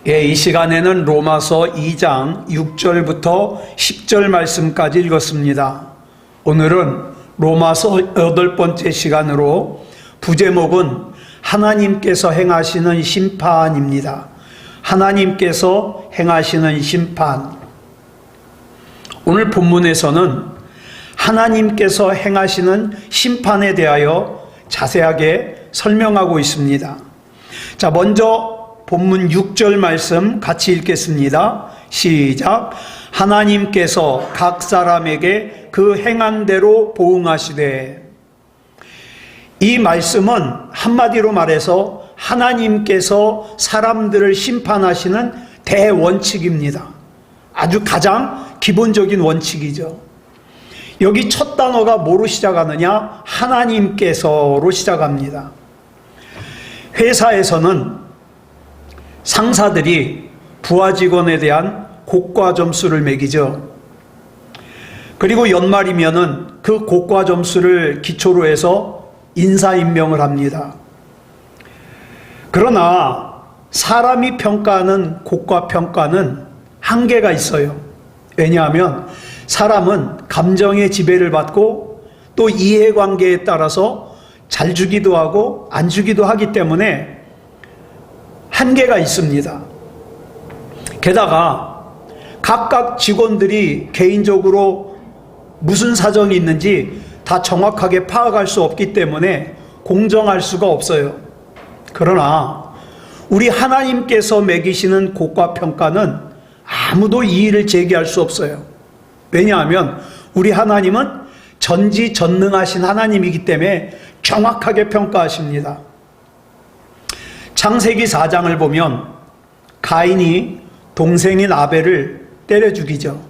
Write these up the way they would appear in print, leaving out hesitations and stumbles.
이 시간에는 로마서 2장 6절부터 10절 말씀까지 읽었습니다. 오늘은 로마서 8번째 시간으로 부제목은 하나님께서 행하시는 심판입니다. 하나님께서 행하시는 심판. 오늘 본문에서는 하나님께서 행하시는 심판에 대하여 자세하게 설명하고 있습니다. 자, 먼저 본문 6절 말씀 같이 읽겠습니다. 시작. 하나님께서 각 사람에게 그 행한 대로 보응하시되. 이 말씀은 한마디로 말해서 하나님께서 사람들을 심판하시는 대원칙입니다. 아주 가장 기본적인 원칙이죠. 여기 첫 단어가 뭐로 시작하느냐? 하나님께서로 시작합니다. 회사에서는 상사들이 부하 직원에 대한 고과 점수를 매기죠. 그리고 연말이면은 그 고과 점수를 기초로 해서 인사임명을 합니다. 그러나 사람이 평가하는 고과 평가는 한계가 있어요. 왜냐하면 사람은 감정의 지배를 받고 또 이해관계에 따라서 잘 주기도 하고 안 주기도 하기 때문에 한계가 있습니다. 게다가 각각 직원들이 개인적으로 무슨 사정이 있는지 다 정확하게 파악할 수 없기 때문에 공정할 수가 없어요. 그러나 우리 하나님께서 매기시는 고과 평가는 아무도 이의를 제기할 수 없어요. 왜냐하면 우리 하나님은 전지전능하신 하나님이기 때문에 정확하게 평가하십니다. 창세기 4장을 보면 가인이 동생인 아벨을 때려 죽이죠.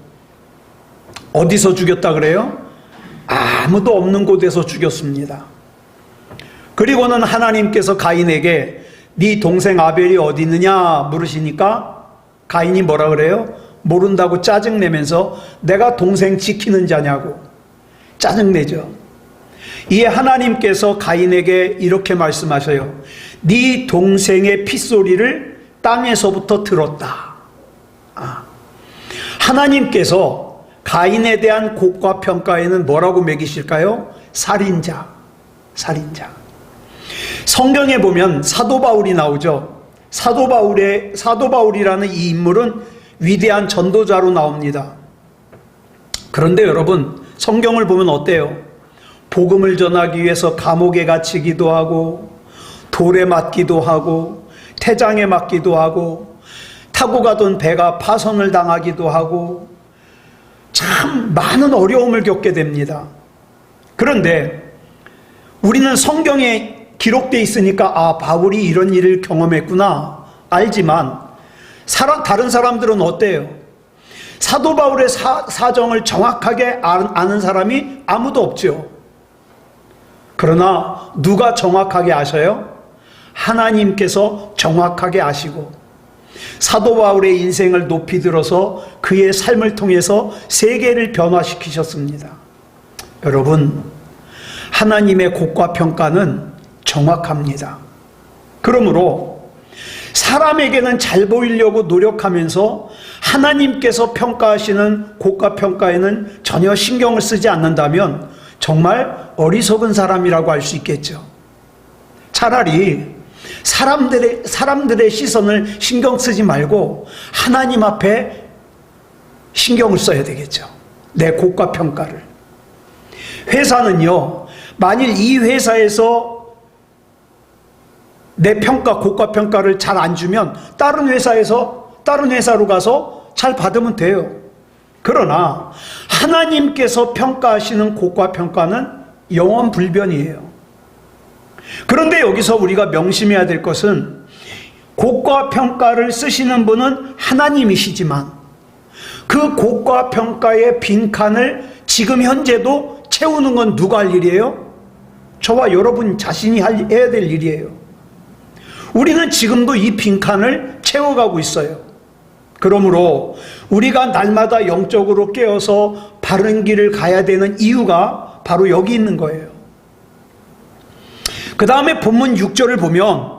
어디서 죽였다 그래요? 아무도 없는 곳에서 죽였습니다. 그리고는 하나님께서 가인에게 네 동생 아벨이 어디 있느냐 물으시니까 가인이 뭐라 그래요? 모른다고 짜증내면서 내가 동생 지키는 자냐고 짜증내죠. 이에 하나님께서 가인에게 이렇게 말씀하셔요. 네 동생의 핏소리를 땅에서부터 들었다. 하나님께서 가인에 대한 고과 평가에는 뭐라고 매기실까요? 살인자. 성경에 보면 사도 바울이 나오죠. 사도 바울이라는 이 인물은 위대한 전도자로 나옵니다. 그런데 여러분, 성경을 보면 어때요? 복음을 전하기 위해서 감옥에 갇히기도 하고 돌에 맞기도 하고 태장에 맞기도 하고 타고 가던 배가 파손을 당하기도 하고 참 많은 어려움을 겪게 됩니다. 그런데 우리는 성경에 기록되어 있으니까 바울이 이런 일을 경험했구나 알지만 다른 사람들은 어때요? 사도 바울의 사정을 정확하게 아는 사람이 아무도 없죠. 그러나 누가 정확하게 아셔요? 하나님께서 정확하게 아시고 사도 바울의 인생을 높이 들어서 그의 삶을 통해서 세계를 변화시키셨습니다. 여러분, 하나님의 고과 평가는 정확합니다. 그러므로 사람에게는 잘 보이려고 노력하면서 하나님께서 평가하시는 고가 평가에는 전혀 신경을 쓰지 않는다면 정말 어리석은 사람이라고 할 수 있겠죠. 차라리 사람들의 시선을 신경 쓰지 말고 하나님 앞에 신경을 써야 되겠죠. 내 고가 평가를. 회사는요, 만일 이 회사에서 내 고가 평가를 잘 안 주면 다른 회사로 가서 잘 받으면 돼요. 그러나 하나님께서 평가하시는 고가 평가는 영원 불변이에요. 그런데 여기서 우리가 명심해야 될 것은 고가 평가를 쓰시는 분은 하나님이시지만 그 고가 평가의 빈칸을 지금 현재도 채우는 건 누가 할 일이에요? 저와 여러분 자신이 해야 될 일이에요. 우리는 지금도 이 빈칸을 채워가고 있어요. 그러므로 우리가 날마다 영적으로 깨어서 바른 길을 가야 되는 이유가 바로 여기 있는 거예요. 그 다음에 본문 6절을 보면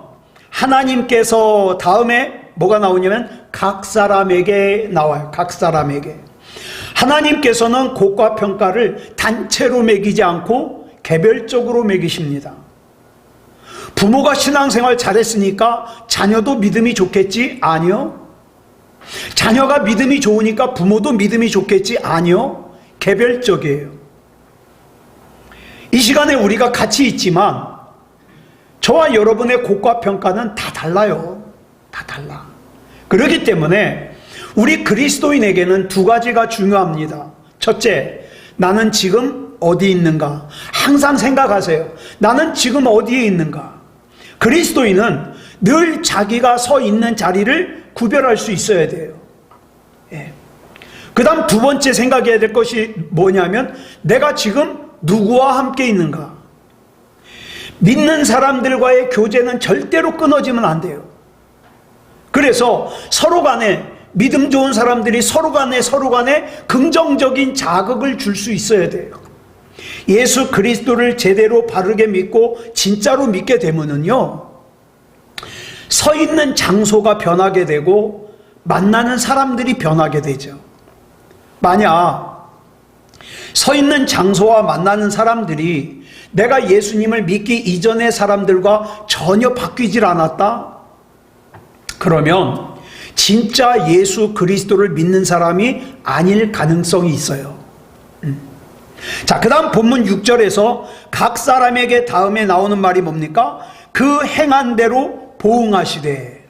하나님께서 다음에 뭐가 나오냐면 각 사람에게 나와요. 각 사람에게. 하나님께서는 곡과 평가를 단체로 매기지 않고 개별적으로 매기십니다. 부모가 신앙생활 잘했으니까 자녀도 믿음이 좋겠지? 아니요. 자녀가 믿음이 좋으니까 부모도 믿음이 좋겠지? 아니요. 개별적이에요. 이 시간에 우리가 같이 있지만 저와 여러분의 곡과 평가는 다 달라요. 다 달라. 그렇기 때문에 우리 그리스도인에게는 두 가지가 중요합니다. 첫째, 나는 지금 어디 있는가? 항상 생각하세요. 나는 지금 어디에 있는가? 그리스도인은 늘 자기가 서 있는 자리를 구별할 수 있어야 돼요. 예. 그 다음 두 번째 생각해야 될 것이 뭐냐면 내가 지금 누구와 함께 있는가? 믿는 사람들과의 교제는 절대로 끊어지면 안 돼요. 그래서 서로 간에 믿음 좋은 사람들이 서로 간에 긍정적인 자극을 줄 수 있어야 돼요. 예수 그리스도를 제대로 바르게 믿고 진짜로 믿게 되면은요, 서 있는 장소가 변하게 되고 만나는 사람들이 변하게 되죠. 만약 서 있는 장소와 만나는 사람들이 내가 예수님을 믿기 이전의 사람들과 전혀 바뀌질 않았다? 그러면 진짜 예수 그리스도를 믿는 사람이 아닐 가능성이 있어요. 자, 그 다음 본문 6절에서 각 사람에게 다음에 나오는 말이 뭡니까? 그 행한 대로 보응하시되.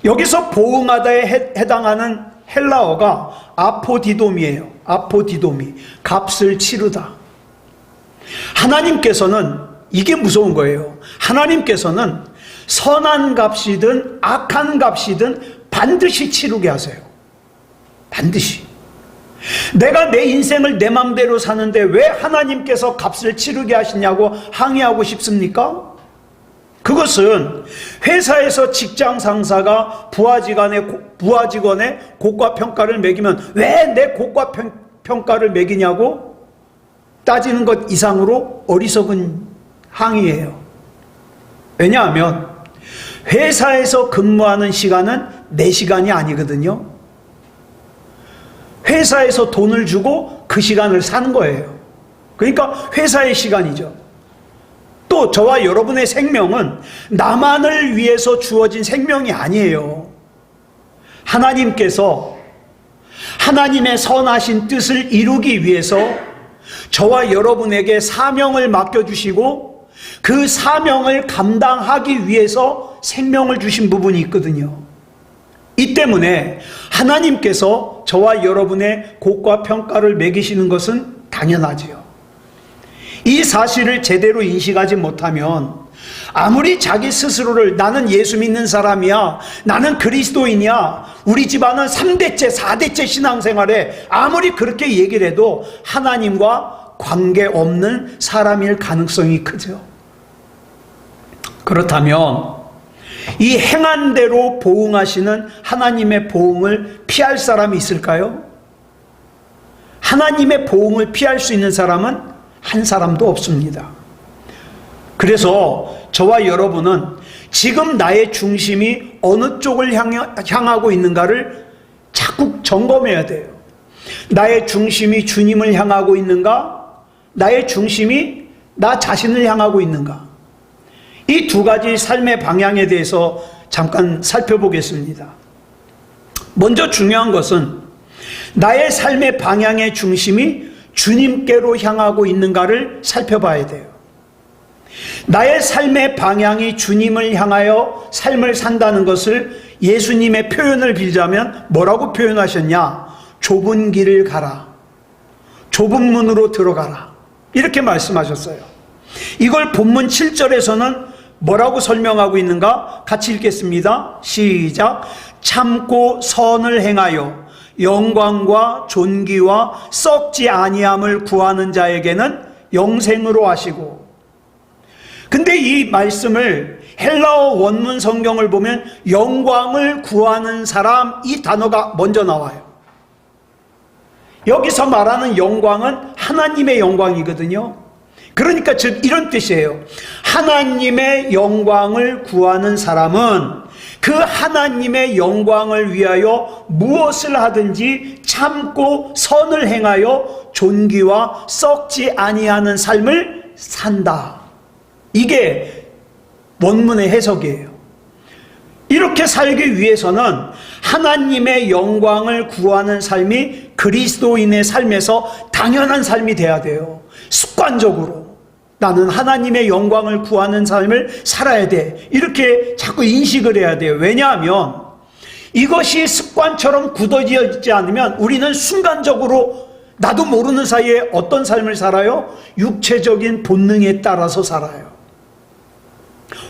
여기서 보응하다에 해당하는 헬라어가 아포디돔이에요. 아포디돔이. 값을 치르다. 하나님께서는, 이게 무서운 거예요. 하나님께서는 선한 값이든 악한 값이든 반드시 치르게 하세요. 반드시. 내가 내 인생을 내 맘대로 사는데 왜 하나님께서 값을 치르게 하시냐고 항의하고 싶습니까? 그것은 회사에서 직장 상사가 부하 직원의 곡과 평가를 매기면 왜 내 곡과 평가를 매기냐고 따지는 것 이상으로 어리석은 항의예요. 왜냐하면 회사에서 근무하는 시간은 내 시간이 아니거든요. 회사에서 돈을 주고 그 시간을 사는 거예요. 그러니까 회사의 시간이죠. 또 저와 여러분의 생명은 나만을 위해서 주어진 생명이 아니에요. 하나님께서 하나님의 선하신 뜻을 이루기 위해서 저와 여러분에게 사명을 맡겨주시고 그 사명을 감당하기 위해서 생명을 주신 부분이 있거든요. 이 때문에 하나님께서 저와 여러분의 곡과 평가를 매기시는 것은 당연하지요. 이 사실을 제대로 인식하지 못하면 아무리 자기 스스로를 나는 예수 믿는 사람이야, 나는 그리스도인이야, 우리 집안은 3대째 4대째 신앙생활에 아무리 그렇게 얘기를 해도 하나님과 관계없는 사람일 가능성이 크죠. 그렇다면 이 행한 대로 보응하시는 하나님의 보응을 피할 사람이 있을까요? 하나님의 보응을 피할 수 있는 사람은 한 사람도 없습니다. 그래서 저와 여러분은 지금 나의 중심이 어느 쪽을 향하고 있는가를 자꾸 점검해야 돼요. 나의 중심이 주님을 향하고 있는가? 나의 중심이 나 자신을 향하고 있는가? 이 두 가지 삶의 방향에 대해서 잠깐 살펴보겠습니다. 먼저 중요한 것은 나의 삶의 방향의 중심이 주님께로 향하고 있는가를 살펴봐야 돼요. 나의 삶의 방향이 주님을 향하여 삶을 산다는 것을 예수님의 표현을 빌자면 뭐라고 표현하셨냐? 좁은 길을 가라. 좁은 문으로 들어가라. 이렇게 말씀하셨어요. 이걸 본문 7절에서는 뭐라고 설명하고 있는가? 같이 읽겠습니다. 시작. 참고 선을 행하여 영광과 존귀와 썩지 아니함을 구하는 자에게는 영생으로 하시고. 근데 이 말씀을 헬라어 원문 성경을 보면 영광을 구하는 사람, 이 단어가 먼저 나와요. 여기서 말하는 영광은 하나님의 영광이거든요. 그러니까 즉 이런 뜻이에요. 하나님의 영광을 구하는 사람은 그 그 하나님의 영광을 위하여 무엇을 하든지 참고 선을 행하여 존귀와 썩지 아니하는 삶을 산다. 이게 원문의 해석이에요. 이렇게 살기 위해서는 하나님의 영광을 구하는 삶이 그리스도인의 삶에서 당연한 삶이 돼야 돼요. 습관적으로 나는 하나님의 영광을 구하는 삶을 살아야 돼. 이렇게 자꾸 인식을 해야 돼요. 왜냐하면 이것이 습관처럼 굳어지지 않으면 우리는 순간적으로 나도 모르는 사이에 어떤 삶을 살아요? 육체적인 본능에 따라서 살아요.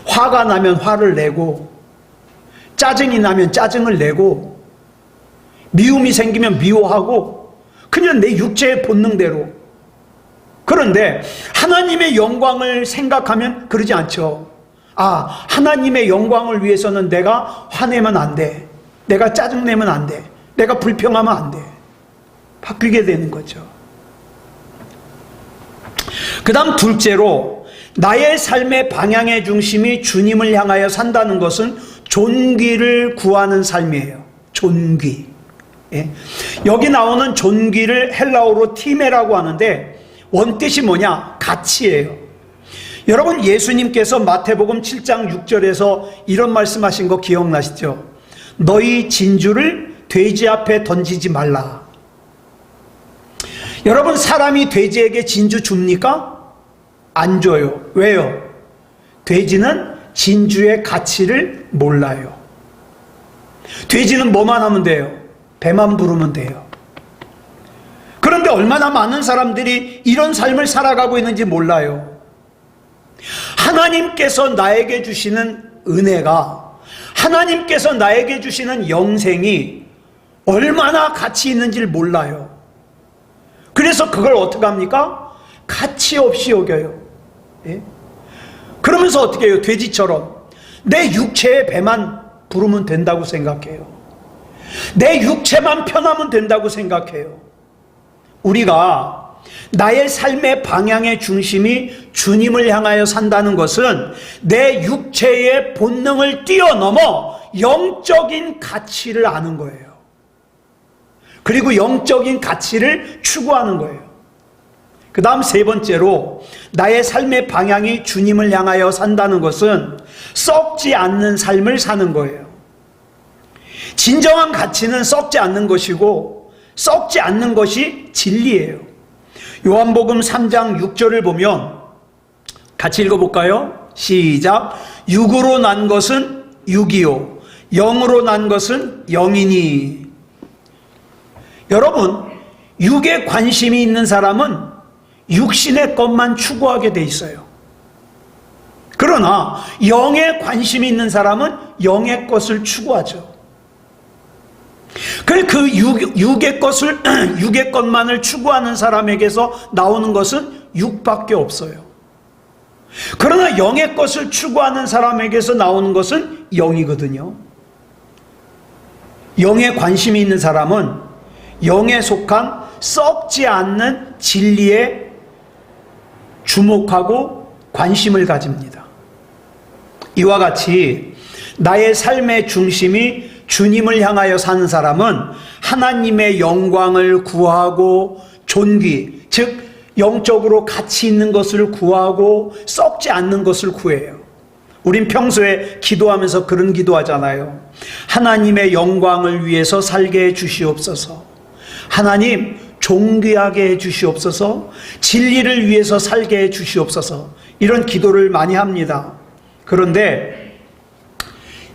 화가 나면 화를 내고, 짜증이 나면 짜증을 내고, 미움이 생기면 미워하고, 그냥 내 육체의 본능대로. 그런데 하나님의 영광을 생각하면 그러지 않죠. 아, 하나님의 영광을 위해서는 내가 화내면 안 돼. 내가 짜증내면 안 돼. 내가 불평하면 안 돼. 바뀌게 되는 거죠. 그 다음 둘째로, 나의 삶의 방향의 중심이 주님을 향하여 산다는 것은 존귀를 구하는 삶이에요. 존귀. 예? 여기 나오는 존귀를 헬라어로 티메라고 하는데 원뜻이 뭐냐? 가치예요. 여러분, 예수님께서 마태복음 7장 6절에서 이런 말씀하신 거 기억나시죠? 너희 진주를 돼지 앞에 던지지 말라. 여러분, 사람이 돼지에게 진주 줍니까? 안 줘요. 왜요? 돼지는 진주의 가치를 몰라요. 돼지는 뭐만 하면 돼요? 배만 부르면 돼요. 그런데 얼마나 많은 사람들이 이런 삶을 살아가고 있는지 몰라요. 하나님께서 나에게 주시는 은혜가, 하나님께서 나에게 주시는 영생이 얼마나 가치 있는지를 몰라요. 그래서 그걸 어떻게 합니까? 가치 없이 여겨요. 예? 그러면서 어떻게 해요? 돼지처럼 내 육체의 배만 부르면 된다고 생각해요. 내 육체만 편하면 된다고 생각해요. 우리가 나의 삶의 방향의 중심이 주님을 향하여 산다는 것은 내 육체의 본능을 뛰어넘어 영적인 가치를 아는 거예요. 그리고 영적인 가치를 추구하는 거예요. 그 다음 세 번째로, 나의 삶의 방향이 주님을 향하여 산다는 것은 썩지 않는 삶을 사는 거예요. 진정한 가치는 썩지 않는 것이고 썩지 않는 것이 진리예요. 요한복음 3장 6절을 보면 같이 읽어볼까요? 시작. 육으로 난 것은 육이요 영으로 난 것은 영이니. 여러분, 육에 관심이 있는 사람은 육신의 것만 추구하게 돼 있어요. 그러나 영에 관심이 있는 사람은 영의 것을 추구하죠. 그 육의 것만을 추구하는 사람에게서 나오는 것은 육밖에 없어요. 그러나 영의 것을 추구하는 사람에게서 나오는 것은 영이거든요. 영에 관심이 있는 사람은 영에 속한 썩지 않는 진리에 주목하고 관심을 가집니다. 이와 같이 나의 삶의 중심이 주님을 향하여 사는 사람은 하나님의 영광을 구하고 존귀, 즉 영적으로 가치 있는 것을 구하고 썩지 않는 것을 구해요. 우린 평소에 기도하면서 그런 기도하잖아요. 하나님의 영광을 위해서 살게 해 주시옵소서. 하나님, 존귀하게 해 주시옵소서. 진리를 위해서 살게 해 주시옵소서. 이런 기도를 많이 합니다. 그런데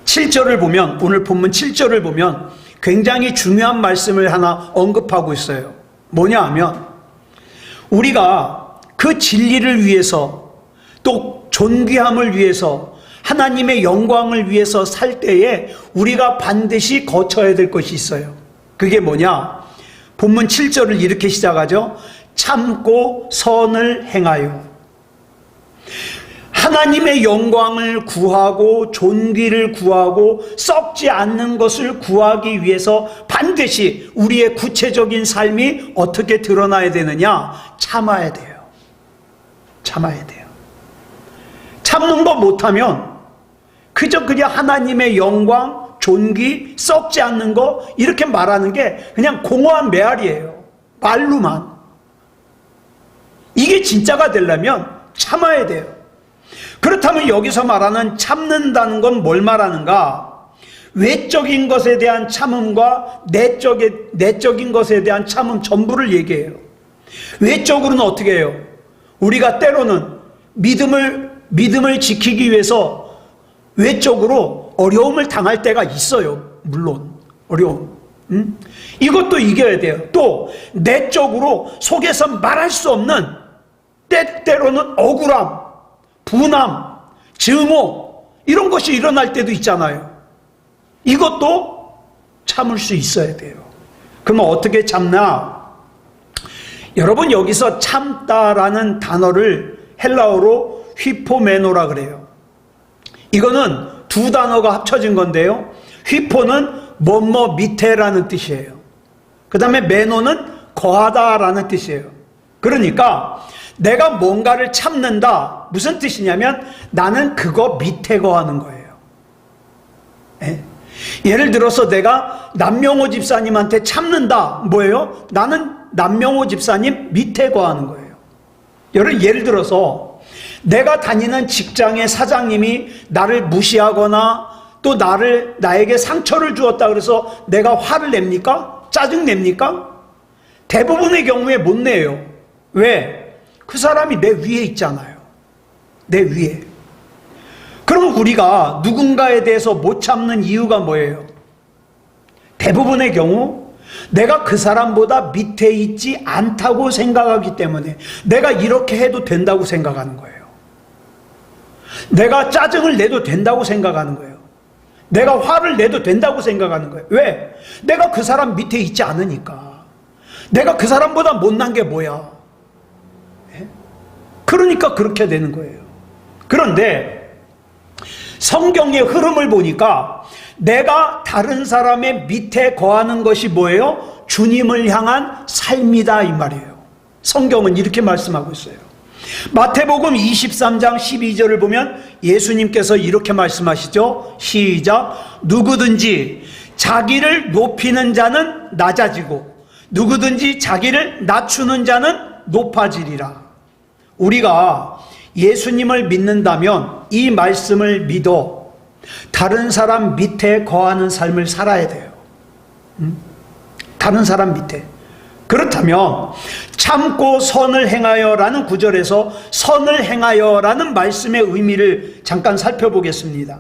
7절을 보면, 오늘 본문 7절을 보면 굉장히 중요한 말씀을 하나 언급하고 있어요. 뭐냐 하면, 우리가 그 진리를 위해서, 또 존귀함을 위해서, 하나님의 영광을 위해서 살 때에 우리가 반드시 거쳐야 될 것이 있어요. 그게 뭐냐? 본문 7절을 이렇게 시작하죠. 참고 선을 행하여. 하나님의 영광을 구하고 존귀를 구하고 썩지 않는 것을 구하기 위해서 반드시 우리의 구체적인 삶이 어떻게 드러나야 되느냐? 참아야 돼요. 참아야 돼요. 참는 거 못하면 그저 그냥 하나님의 영광, 존귀, 썩지 않는 거 이렇게 말하는 게 그냥 공허한 메아리예요. 말로만. 이게 진짜가 되려면 참아야 돼요. 그렇다면 여기서 말하는 참는다는 건 뭘 말하는가? 외적인 것에 대한 참음과 내적인 것에 대한 참음 전부를 얘기해요. 외적으로는 어떻게 해요? 우리가 때로는 믿음을 지키기 위해서 외적으로 어려움을 당할 때가 있어요. 물론 어려움. 이것도 이겨야 돼요. 또 내적으로 속에서 말할 수 없는 때로는 억울함, 분함, 증오 이런 것이 일어날 때도 있잖아요. 이것도 참을 수 있어야 돼요. 그러면 어떻게 참나? 여러분 여기서 참다라는 단어를 헬라어로 휘포메노라 그래요. 이거는 두 단어가 합쳐진 건데요. 휘포는 뭐뭐 밑에라는 뜻이에요. 그 다음에 메노는 거하다라는 뜻이에요. 그러니까 내가 뭔가를 참는다. 무슨 뜻이냐면 나는 그거 밑에 거하는 거예요. 예? 예를 들어서 내가 남명호 집사님한테 참는다. 뭐예요? 나는 남명호 집사님 밑에 거하는 거예요. 예를 들어서 내가 다니는 직장의 사장님이 나를 무시하거나 또 나에게 상처를 주었다 그래서 내가 화를 냅니까? 짜증 냅니까? 대부분의 경우에 못 내요. 왜? 그 사람이 내 위에 있잖아요. 내 위에. 그럼 우리가 누군가에 대해서 못 참는 이유가 뭐예요? 대부분의 경우 내가 그 사람보다 밑에 있지 않다고 생각하기 때문에 내가 이렇게 해도 된다고 생각하는 거예요. 내가 짜증을 내도 된다고 생각하는 거예요. 내가 화를 내도 된다고 생각하는 거예요. 왜? 내가 그 사람 밑에 있지 않으니까. 내가 그 사람보다 못난 게 뭐야? 그러니까 그렇게 되는 거예요. 그런데 성경의 흐름을 보니까 내가 다른 사람의 밑에 거하는 것이 뭐예요? 주님을 향한 삶이다 이 말이에요. 성경은 이렇게 말씀하고 있어요. 마태복음 23장 12절을 보면 예수님께서 이렇게 말씀하시죠. 시작. 누구든지 자기를 높이는 자는 낮아지고 누구든지 자기를 낮추는 자는 높아지리라. 우리가 예수님을 믿는다면 이 말씀을 믿어 다른 사람 밑에 거하는 삶을 살아야 돼요. 다른 사람 밑에. 그렇다면 참고 선을 행하여라는 구절에서 선을 행하여라는 말씀의 의미를 잠깐 살펴보겠습니다.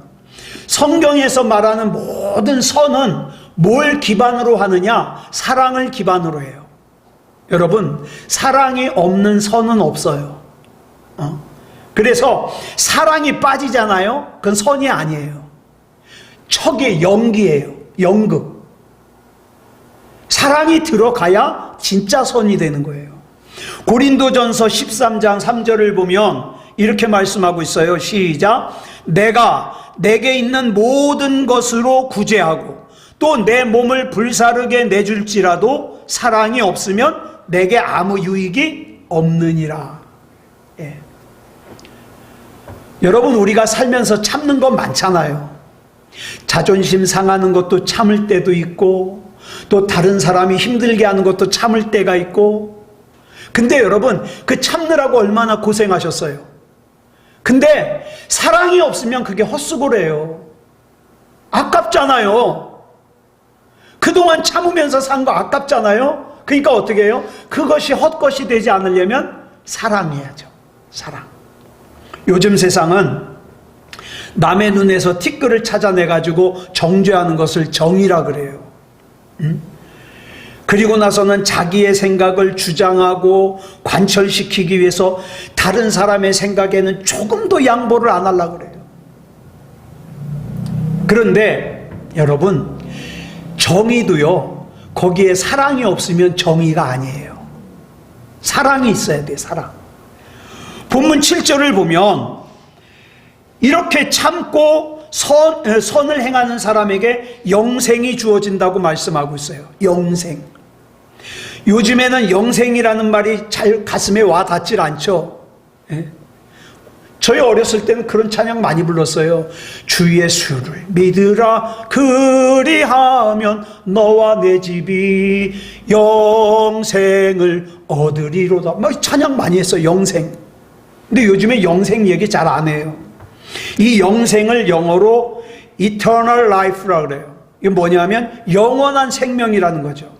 성경에서 말하는 모든 선은 뭘 기반으로 하느냐? 사랑을 기반으로 해요. 여러분, 사랑이 없는 선은 없어요. 그래서 사랑이 빠지잖아요. 그건 선이 아니에요. 척의 연기예요. 연극. 사랑이 들어가야 진짜 선이 되는 거예요. 고린도전서 13장 3절을 보면 이렇게 말씀하고 있어요. 시작. 내가 내게 있는 모든 것으로 구제하고 또 내 몸을 불사르게 내줄지라도 사랑이 없으면 내게 아무 유익이 없느니라. 예. 여러분, 우리가 살면서 참는 건 많잖아요. 자존심 상하는 것도 참을 때도 있고 또 다른 사람이 힘들게 하는 것도 참을 때가 있고. 근데 여러분, 그 참느라고 얼마나 고생하셨어요. 근데 사랑이 없으면 그게 헛수고래요. 아깝잖아요. 그동안 참으면서 산 거 아깝잖아요. 그러니까 어떻게 해요? 그것이 헛것이 되지 않으려면 사랑해야죠. 사랑. 요즘 세상은 남의 눈에서 티끌을 찾아내가지고 정죄하는 것을 정의라 그래요. 그리고 나서는 자기의 생각을 주장하고 관철시키기 위해서 다른 사람의 생각에는 조금도 양보를 안 하려고 그래요. 그런데 여러분, 정의도요, 거기에 사랑이 없으면 정의가 아니에요. 사랑이 있어야 돼요. 사랑. 본문 7절을 보면 이렇게 참고 선을 행하는 사람에게 영생이 주어진다고 말씀하고 있어요. 영생. 요즘에는 영생이라는 말이 잘 가슴에 와 닿질 않죠. 저희 어렸을 때는 그런 찬양 많이 불렀어요. 주 예수를 믿으라 그리하면 너와 내 집이 영생을 얻으리로다. 막 찬양 많이 했어요. 영생. 근데 요즘에 영생 얘기 잘 안 해요. 이 영생을 영어로 eternal life라고 그래요. 이게 뭐냐면 영원한 생명이라는 거죠.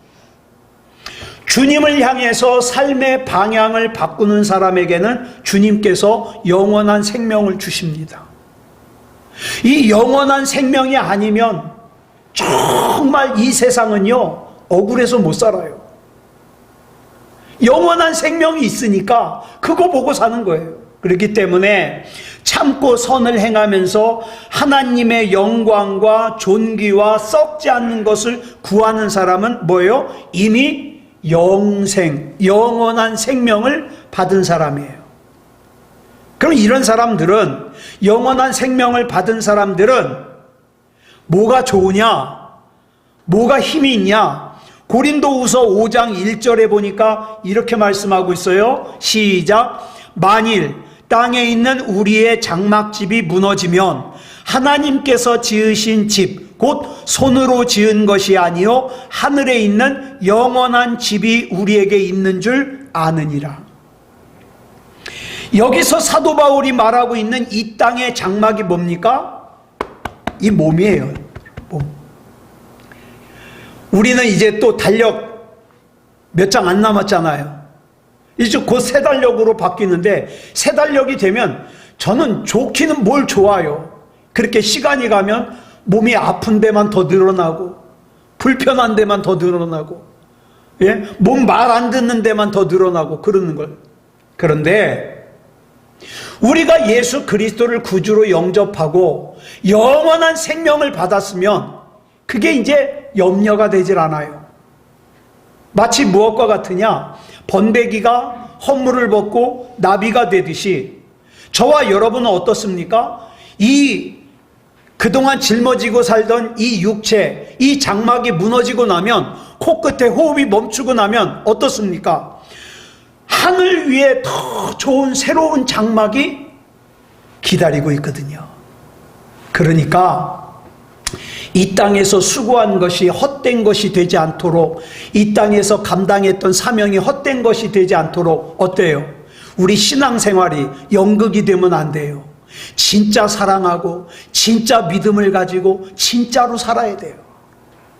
주님을 향해서 삶의 방향을 바꾸는 사람에게는 주님께서 영원한 생명을 주십니다. 이 영원한 생명이 아니면 정말 이 세상은요, 억울해서 못 살아요. 영원한 생명이 있으니까 그거 보고 사는 거예요. 그렇기 때문에 참고 선을 행하면서 하나님의 영광과 존귀와 썩지 않는 것을 구하는 사람은 뭐예요? 이미 영생, 영원한 생명을 받은 사람이에요. 그럼 이런 사람들은, 영원한 생명을 받은 사람들은 뭐가 좋으냐? 뭐가 힘이 있냐? 고린도후서 5장 1절에 보니까 이렇게 말씀하고 있어요. 시작. 만일 땅에 있는 우리의 장막집이 무너지면 하나님께서 지으신 집, 곧 손으로 지은 것이 아니요 하늘에 있는 영원한 집이 우리에게 있는 줄 아느니라. 여기서 사도 바울이 말하고 있는 이 땅의 장막이 뭡니까? 이 몸이에요. 몸. 우리는 이제 또 달력 몇 장 안 남았잖아요. 이제 곧 새 달력으로 바뀌는데, 새 달력이 되면 저는 좋기는 뭘 좋아요. 그렇게 시간이 가면 몸이 아픈 데만 더 늘어나고, 불편한 데만 더 늘어나고, 예? 몸 말 안 듣는 데만 더 늘어나고 그러는 걸. 그런데 우리가 예수 그리스도를 구주로 영접하고 영원한 생명을 받았으면 그게 이제 염려가 되질 않아요. 마치 무엇과 같으냐? 번데기가 허물을 벗고 나비가 되듯이 저와 여러분은 어떻습니까? 이 그동안 짊어지고 살던 이 육체, 이 장막이 무너지고 나면, 코끝에 호흡이 멈추고 나면 어떻습니까? 하늘 위에 더 좋은 새로운 장막이 기다리고 있거든요. 그러니까 이 땅에서 수고한 것이 헛된 것이 되지 않도록, 이 땅에서 감당했던 사명이 헛된 것이 되지 않도록 어때요? 우리 신앙생활이 연극이 되면 안 돼요. 진짜 사랑하고 진짜 믿음을 가지고 진짜로 살아야 돼요.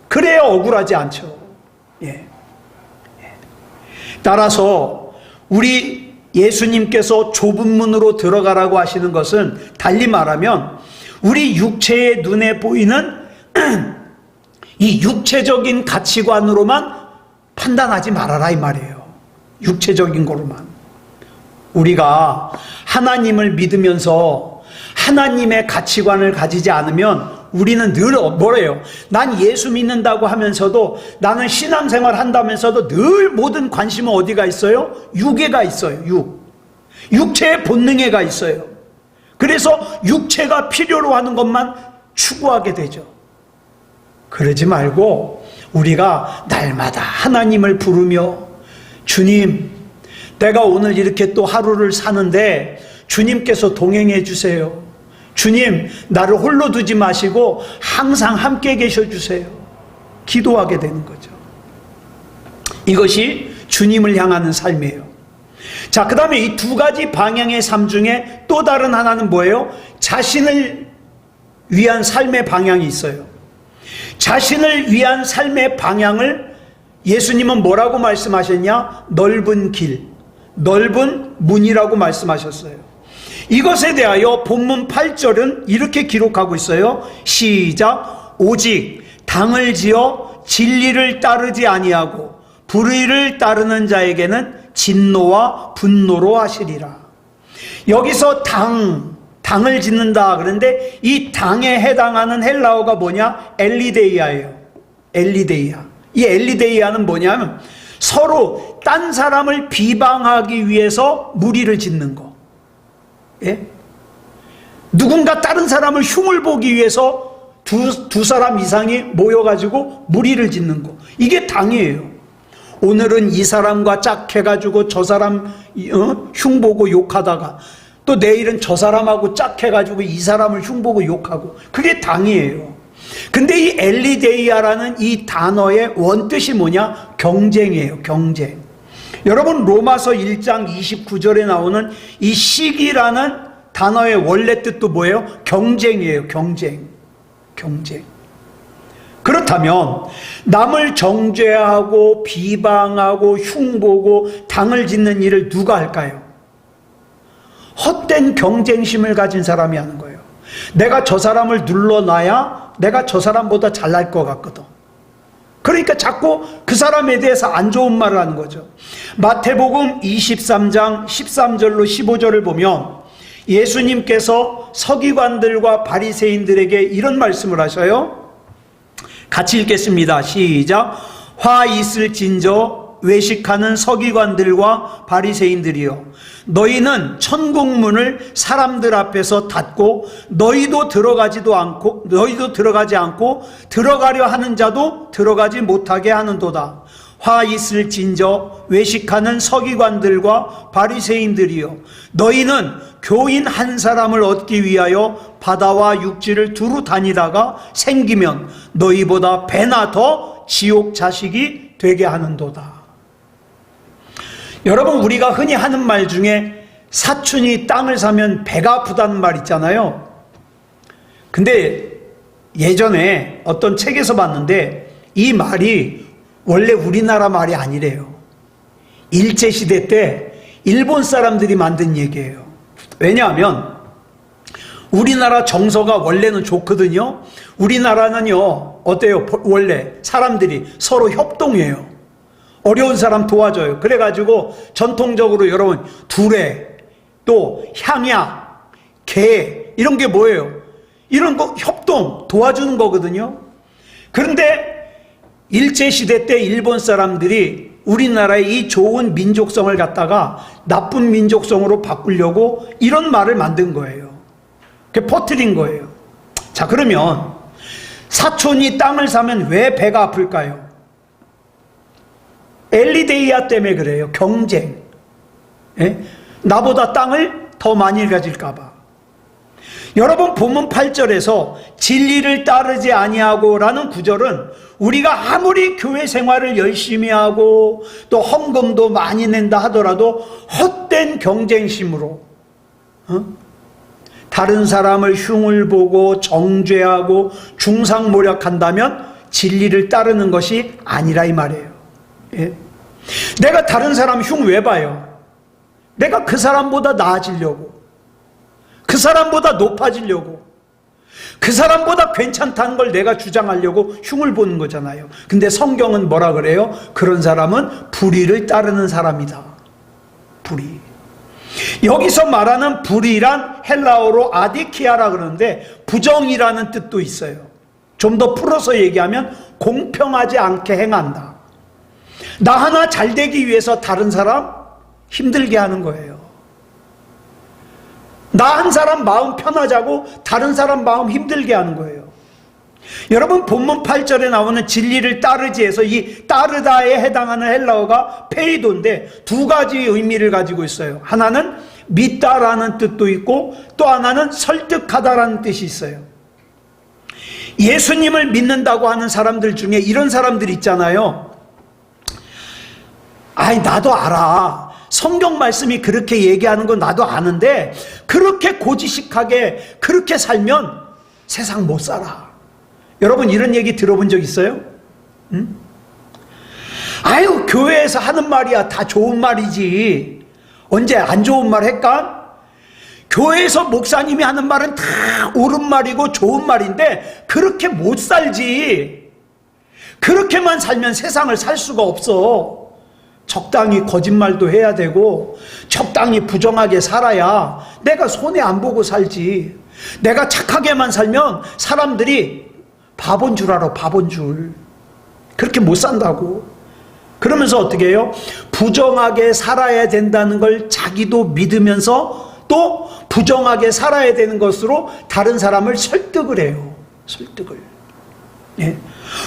그래야 억울하지 않죠. 예. 따라서 우리 예수님께서 좁은 문으로 들어가라고 하시는 것은, 달리 말하면 우리 육체의 눈에 보이는 이 육체적인 가치관으로만 판단하지 말아라 이 말이에요. 육체적인 거로만. 우리가 하나님을 믿으면서 하나님의 가치관을 가지지 않으면 우리는 늘 뭐래요? 난 예수 믿는다고 하면서도, 나는 신앙생활 한다면서도 늘 모든 관심은 어디가 있어요? 육에가 있어요. 육체의 본능에가 있어요. 그래서 육체가 필요로 하는 것만 추구하게 되죠. 그러지 말고 우리가 날마다 하나님을 부르며, 주님, 내가 오늘 이렇게 또 하루를 사는데 주님께서 동행해 주세요. 주님, 나를 홀로 두지 마시고 항상 함께 계셔 주세요. 기도하게 되는 거죠. 이것이 주님을 향하는 삶이에요. 자, 그 다음에 이 두 가지 방향의 삶 중에 또 다른 하나는 뭐예요? 자신을 위한 삶의 방향이 있어요. 자신을 위한 삶의 방향을 예수님은 뭐라고 말씀하셨냐? 넓은 길, 넓은 문이라고 말씀하셨어요. 이것에 대하여 본문 8절은 이렇게 기록하고 있어요. 시작. 오직 당을 지어 진리를 따르지 아니하고 불의를 따르는 자에게는 진노와 분노로 하시리라. 여기서 당을 짓는다 그런데 이 당에 해당하는 헬라어가 뭐냐? 엘리데이아예요. 엘리데이아. 이 엘리데이아는 뭐냐면 서로 딴 사람을 비방하기 위해서 무리를 짓는 거. 예? 누군가 다른 사람을 흉을 보기 위해서 두 사람 이상이 모여가지고 무리를 짓는 거. 이게 당이에요. 오늘은 이 사람과 짝해가지고 저 사람 흉 보고 욕하다가 또 내일은 저 사람하고 짝해가지고 이 사람을 흉보고 욕하고, 그게 당이에요. 근데 이 엘리데이아라는 이 단어의 원뜻이 뭐냐? 경쟁이에요. 경쟁. 여러분, 로마서 1장 29절에 나오는 이 시기라는 단어의 원래 뜻도 뭐예요? 경쟁이에요. 경쟁. 경쟁. 그렇다면 남을 정죄하고 비방하고 흉보고 당을 짓는 일을 누가 할까요? 헛된 경쟁심을 가진 사람이 하는 거예요. 내가 저 사람을 눌러놔야 내가 저 사람보다 잘날 것 같거든. 그러니까 자꾸 그 사람에 대해서 안 좋은 말을 하는 거죠. 마태복음 23장 13절로 15절을 보면 예수님께서 서기관들과 바리새인들에게 이런 말씀을 하셔요. 같이 읽겠습니다. 시작. 화 있을진저 외식하는 서기관들과 바리새인들이여, 너희는 천국문을 사람들 앞에서 닫고 너희도 들어가지 않고 들어가려 하는 자도 들어가지 못하게 하는도다. 화 있을진저 외식하는 서기관들과 바리새인들이여, 너희는 교인 한 사람을 얻기 위하여 바다와 육지를 두루 다니다가 생기면 너희보다 배나 더 지옥 자식이 되게 하는도다. 여러분, 우리가 흔히 하는 말 중에 사촌이 땅을 사면 배가 아프다는 말 있잖아요. 근데 예전에 어떤 책에서 봤는데 이 말이 원래 우리나라 말이 아니래요. 일제시대 때 일본 사람들이 만든 얘기예요. 왜냐하면 우리나라 정서가 원래는 좋거든요. 우리나라는요, 어때요? 원래 사람들이 서로 협동해요. 어려운 사람 도와줘요. 그래가지고 전통적으로 여러분 두레, 또 향약, 개 이런 게 뭐예요? 이런 거 협동, 도와주는 거거든요. 그런데 일제시대 때 일본 사람들이 우리나라의 이 좋은 민족성을 갖다가 나쁜 민족성으로 바꾸려고 이런 말을 만든 거예요. 그게 퍼뜨린 거예요. 자, 그러면 사촌이 땅을 사면 왜 배가 아플까요? 엘리데이아 때문에 그래요. 경쟁. 예? 나보다 땅을 더 많이 가질까 봐. 여러분, 본문 8절에서 진리를 따르지 아니하고 라는 구절은 우리가 아무리 교회 생활을 열심히 하고 또 헌금도 많이 낸다 하더라도 헛된 경쟁심으로 다른 사람을 흉을 보고 정죄하고 중상모략한다면 진리를 따르는 것이 아니라 이 말이에요. 예? 내가 다른 사람 흉 왜 봐요? 내가 그 사람보다 나아지려고, 그 사람보다 높아지려고, 그 사람보다 괜찮다는 걸 내가 주장하려고 흉을 보는 거잖아요. 근데 성경은 뭐라 그래요? 그런 사람은 불의를 따르는 사람이다. 불의. 여기서 말하는 불의란 헬라어로 아디키아라 그러는데 부정이라는 뜻도 있어요. 좀 더 풀어서 얘기하면 공평하지 않게 행한다. 나 하나 잘 되기 위해서 다른 사람 힘들게 하는 거예요. 나 한 사람 마음 편하자고 다른 사람 마음 힘들게 하는 거예요. 여러분, 본문 8절에 나오는 진리를 따르지 해서 이 따르다에 해당하는 헬라어가 페이도인데 두 가지 의미를 가지고 있어요. 하나는 믿다라는 뜻도 있고 또 하나는 설득하다라는 뜻이 있어요. 예수님을 믿는다고 하는 사람들 중에 이런 사람들 있잖아요. 아이, 나도 알아. 성경 말씀이 그렇게 얘기하는 건 나도 아는데 그렇게 고지식하게 그렇게 살면 세상 못 살아. 여러분, 이런 얘기 들어본 적 있어요? 응? 아유, 교회에서 하는 말이야. 다 좋은 말이지. 언제 안 좋은 말 할까? 교회에서 목사님이 하는 말은 다 옳은 말이고 좋은 말인데 그렇게 못 살지. 그렇게만 살면 세상을 살 수가 없어. 적당히 거짓말도 해야 되고 적당히 부정하게 살아야 내가 손해 안 보고 살지. 내가 착하게만 살면 사람들이 바본 줄 알아. 바본 줄. 그렇게 못 산다고. 그러면서 어떻게 해요? 부정하게 살아야 된다는 걸 자기도 믿으면서 또 부정하게 살아야 되는 것으로 다른 사람을 설득을 해요. 설득을. 예.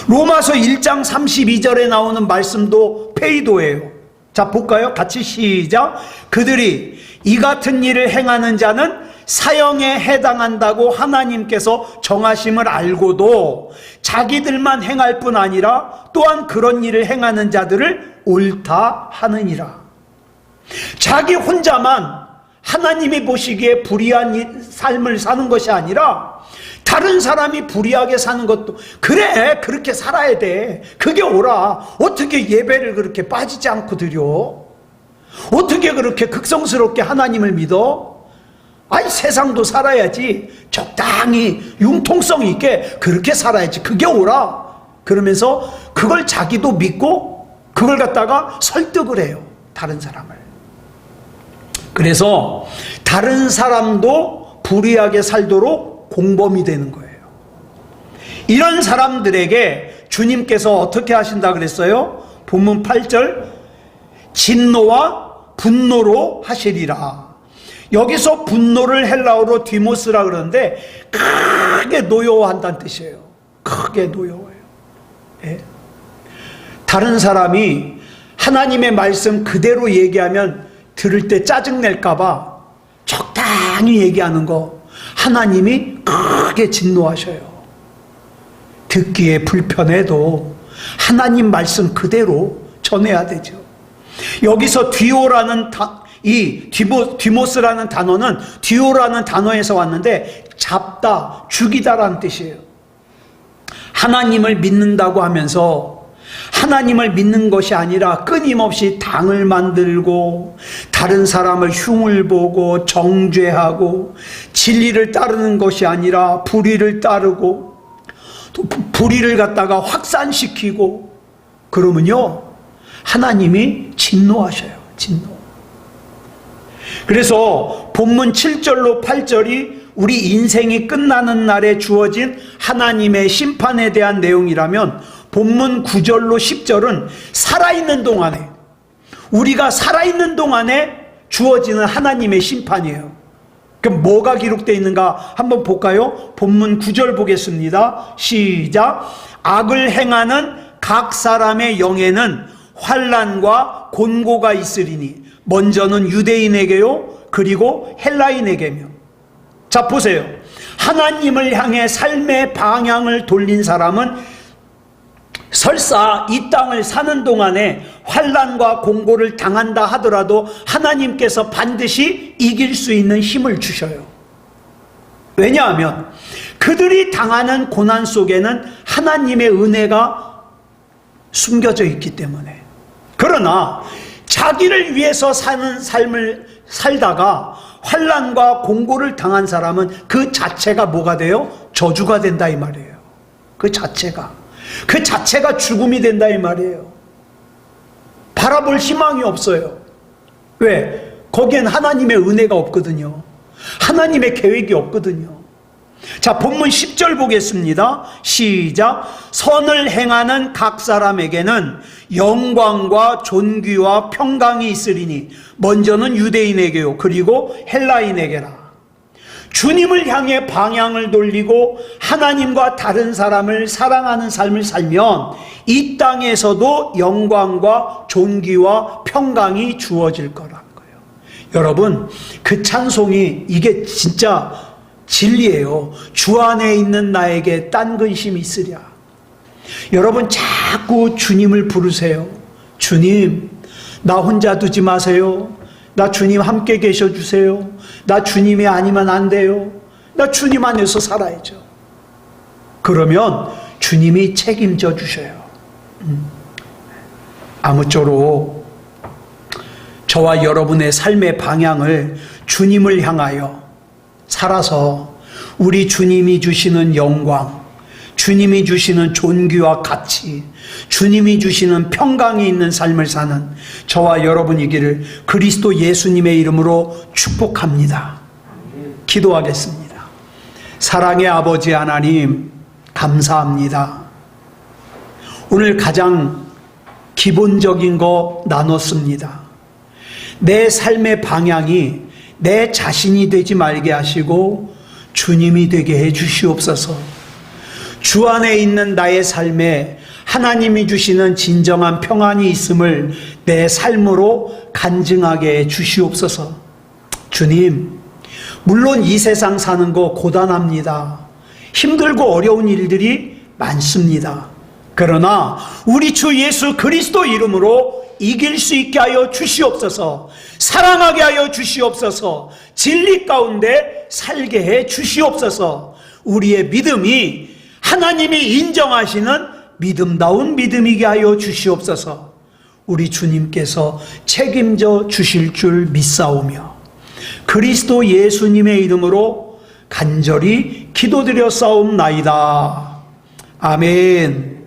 로마서 1장 32절에 나오는 말씀도 페이도예요. 자, 볼까요? 같이 시작. 그들이 이 같은 일을 행하는 자는 사형에 해당한다고 하나님께서 정하심을 알고도 자기들만 행할 뿐 아니라 또한 그런 일을 행하는 자들을 옳다 하느니라. 자기 혼자만 하나님이 보시기에 불의한 삶을 사는 것이 아니라 다른 사람이 불의하게 사는 것도, 그래, 그렇게 살아야 돼, 그게 옳아. 어떻게 예배를 그렇게 빠지지 않고 드려? 어떻게 그렇게 극성스럽게 하나님을 믿어? 아니, 세상도 살아야지 적당히 융통성 있게 그렇게 살아야지, 그게 옳아. 그러면서 그걸 자기도 믿고 그걸 갖다가 설득을 해요, 다른 사람을. 그래서 다른 사람도 불의하게 살도록 공범이 되는 거예요. 이런 사람들에게 주님께서 어떻게 하신다 그랬어요? 본문 8절, 진노와 분노로 하시리라. 여기서 분노를 헬라어로 디모스라 그러는데 크게 노여워한다는 뜻이에요. 크게 노여워요. 예? 다른 사람이 하나님의 말씀 그대로 얘기하면 들을 때 짜증낼까봐 적당히 얘기하는 거 하나님이 크게 진노하셔요. 듣기에 불편해도 하나님 말씀 그대로 전해야 되죠. 여기서 디오라는 디모스라는 단어는 디오라는 단어에서 왔는데 잡다, 죽이다라는 뜻이에요. 하나님을 믿는다고 하면서 하나님을 믿는 것이 아니라 끊임없이 당을 만들고 다른 사람을 흉을 보고 정죄하고 진리를 따르는 것이 아니라 불의를 따르고 또 불의를 갖다가 확산시키고 그러면요, 하나님이 진노하셔요. 진노. 그래서 본문 7절로 8절이 우리 인생이 끝나는 날에 주어진 하나님의 심판에 대한 내용이라면 본문 9절로 10절은 살아있는 동안에, 우리가 살아있는 동안에 주어지는 하나님의 심판이에요. 그럼 뭐가 기록되어 있는가 한번 볼까요? 본문 9절 보겠습니다. 시작. 악을 행하는 각 사람의 영에는 환난과 곤고가 있으리니 먼저는 유대인에게요 그리고 헬라인에게며. 자, 보세요. 하나님을 향해 삶의 방향을 돌린 사람은 설사 이 땅을 사는 동안에 환난과 공고를 당한다 하더라도 하나님께서 반드시 이길 수 있는 힘을 주셔요. 왜냐하면 그들이 당하는 고난 속에는 하나님의 은혜가 숨겨져 있기 때문에. 그러나 자기를 위해서 사는 삶을 살다가 환난과 공고를 당한 사람은 그 자체가 뭐가 돼요? 저주가 된다 이 말이에요. 그 자체가 죽음이 된다 이 말이에요. 바라볼 희망이 없어요. 왜? 거기엔 하나님의 은혜가 없거든요. 하나님의 계획이 없거든요. 자, 본문 10절 보겠습니다. 시작. 선을 행하는 각 사람에게는 영광과 존귀와 평강이 있으리니 먼저는 유대인에게요 그리고 헬라인에게라. 주님을 향해 방향을 돌리고 하나님과 다른 사람을 사랑하는 삶을 살면 이 땅에서도 영광과 존귀와 평강이 주어질 거라는 거예요. 여러분, 그 찬송이 이게 진짜 진리예요. 주 안에 있는 나에게 딴 근심이 있으랴. 여러분, 자꾸 주님을 부르세요. 주님, 나 혼자 두지 마세요. 나 주님 함께 계셔 주세요. 나 주님이 아니면 안 돼요. 나 주님 안에서 살아야죠. 그러면 주님이 책임져 주셔요. 아무쪼록 저와 여러분의 삶의 방향을 주님을 향하여 살아서 우리 주님이 주시는 영광, 주님이 주시는 존귀와 가치, 주님이 주시는 평강이 있는 삶을 사는 저와 여러분이기를 그리스도 예수님의 이름으로 축복합니다. 기도하겠습니다. 사랑의 아버지 하나님, 감사합니다. 오늘 가장 기본적인 거 나눴습니다. 내 삶의 방향이 내 자신이 되지 말게 하시고 주님이 되게 해 주시옵소서. 주 안에 있는 나의 삶에 하나님이 주시는 진정한 평안이 있음을 내 삶으로 간증하게 해 주시옵소서. 주님, 물론 이 세상 사는 거 고단합니다. 힘들고 어려운 일들이 많습니다. 그러나 우리 주 예수 그리스도 이름으로 이길 수 있게 하여 주시옵소서. 사랑하게 하여 주시옵소서. 진리 가운데 살게 해 주시옵소서. 우리의 믿음이 하나님이 인정하시는 믿음다운 믿음이게 하여 주시옵소서. 우리 주님께서 책임져 주실 줄 믿사오며 그리스도 예수님의 이름으로 간절히 기도드려 싸움나이다. 아멘.